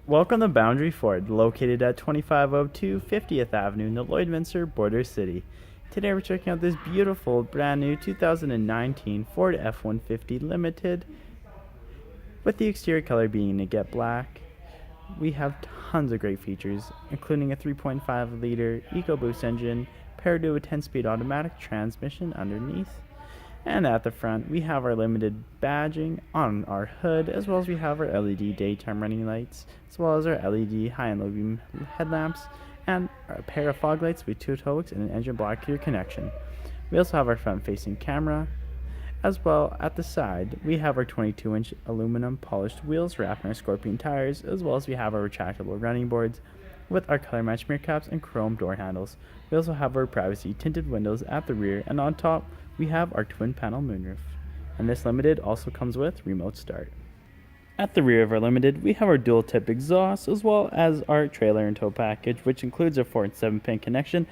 Welcome to Boundary Ford, located at 2502 50th Avenue in the Lloydminster, Border City. Today we're checking out this beautiful brand new 2019 Ford F-150 Limited, with the exterior color being a jet black. We have tons of great features, including a 3.5 liter EcoBoost engine paired to a 10-speed automatic transmission underneath. And at the front, we have our limited badging on our hood, as well as we have our LED daytime running lights, as well as our LED high and low beam headlamps, and a pair of fog lights with two tow hooks and an engine block gear connection. We also have our front-facing camera, as well at the side, we have our 22-inch aluminum polished wheels wrapped in our Scorpion tires, as well as we have our retractable running boards with our color match mirror caps and chrome door handles. We also have our privacy tinted windows at the rear, and on top we have our twin panel moonroof. And this Limited also comes with remote start. At the rear of our Limited, we have our dual tip exhaust, as well as our trailer and tow package, which includes our 4 and 7-pin connection,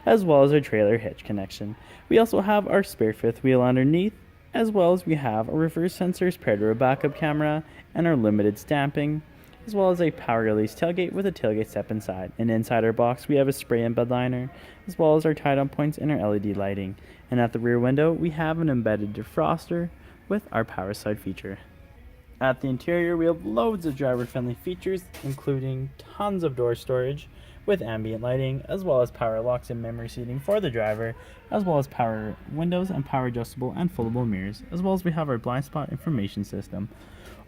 as well as our trailer hitch connection. We also have our spare fifth wheel underneath, as well as we have our reverse sensors paired to a backup camera and our Limited stamping, as well as a power release tailgate with a tailgate step inside. And inside our box, we have a spray and bed liner, as well as our tie-down points and our LED lighting. And at the rear window, we have an embedded defroster with our power slide feature. At the interior, we have loads of driver-friendly features, including tons of door storage with ambient lighting, as well as power locks and memory seating for the driver, as well as power windows and power adjustable and foldable mirrors, as well as we have our blind spot information system.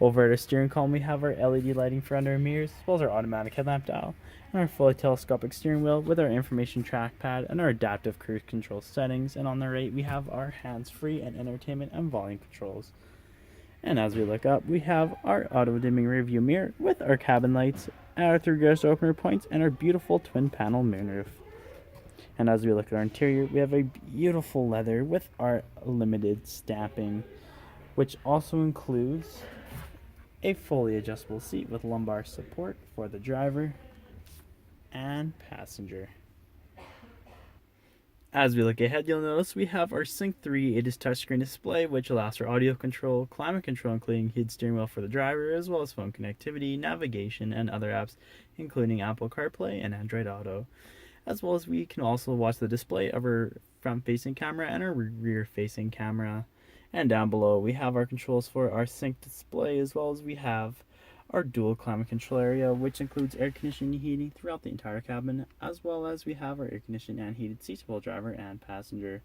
Over at our steering column, we have our LED lighting for under our mirrors, as well as our automatic headlamp dial, and our fully telescopic steering wheel with our information trackpad and our adaptive cruise control settings. And on the right, we have our hands-free and entertainment and volume controls. And as we look up, we have our auto-dimming rear view mirror with our cabin lights, our 3 garage opener points, and our beautiful twin panel moonroof. And as we look at our interior, we have a beautiful leather with our Limited stamping, which also includes a fully adjustable seat with lumbar support for the driver and passenger. As we look ahead, you'll notice we have our Sync 3. It is touchscreen display, which allows for audio control, climate control, including heated steering wheel for the driver, as well as phone connectivity, navigation, and other apps, including Apple CarPlay and Android Auto. As well as we can also watch the display of our front-facing camera and our rear-facing camera. And down below, we have our controls for our Sync display, as well as we have our dual climate control area, which includes air conditioning and heating throughout the entire cabin, as well as we have our air conditioned and heated seats for both driver and passenger.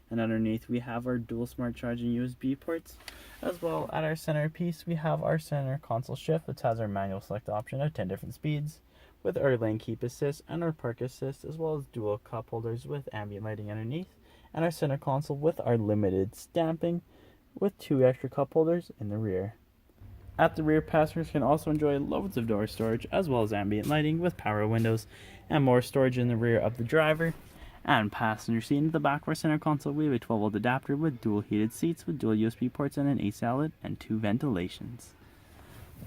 And underneath, we have our dual smart charging USB ports, as well at our centerpiece, we have our center console shift, which has our manual select option of 10 different speeds, with our lane keep assist and our park assist, as well as dual cup holders with ambient lighting underneath, and our center console with our Limited stamping, with 2 extra cup holders in the rear. At the rear, passengers can also enjoy loads of door storage, as well as ambient lighting with power windows and more storage in the rear of the driver. And passenger seat in the back of our center console, we have a 12-volt adapter with dual heated seats with dual USB ports and an AC outlet and 2 ventilations.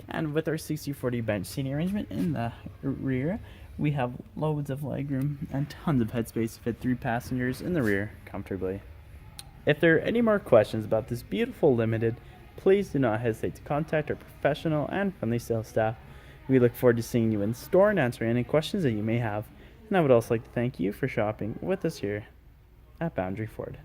And with our 60/40 bench seating arrangement in the rear, we have loads of legroom and tons of headspace to fit 3 passengers in the rear comfortably. If there are any more questions about this beautiful Limited, please do not hesitate to contact our professional and friendly sales staff. We look forward to seeing you in store and answering any questions that you may have. And I would also like to thank you for shopping with us here at Boundary Ford.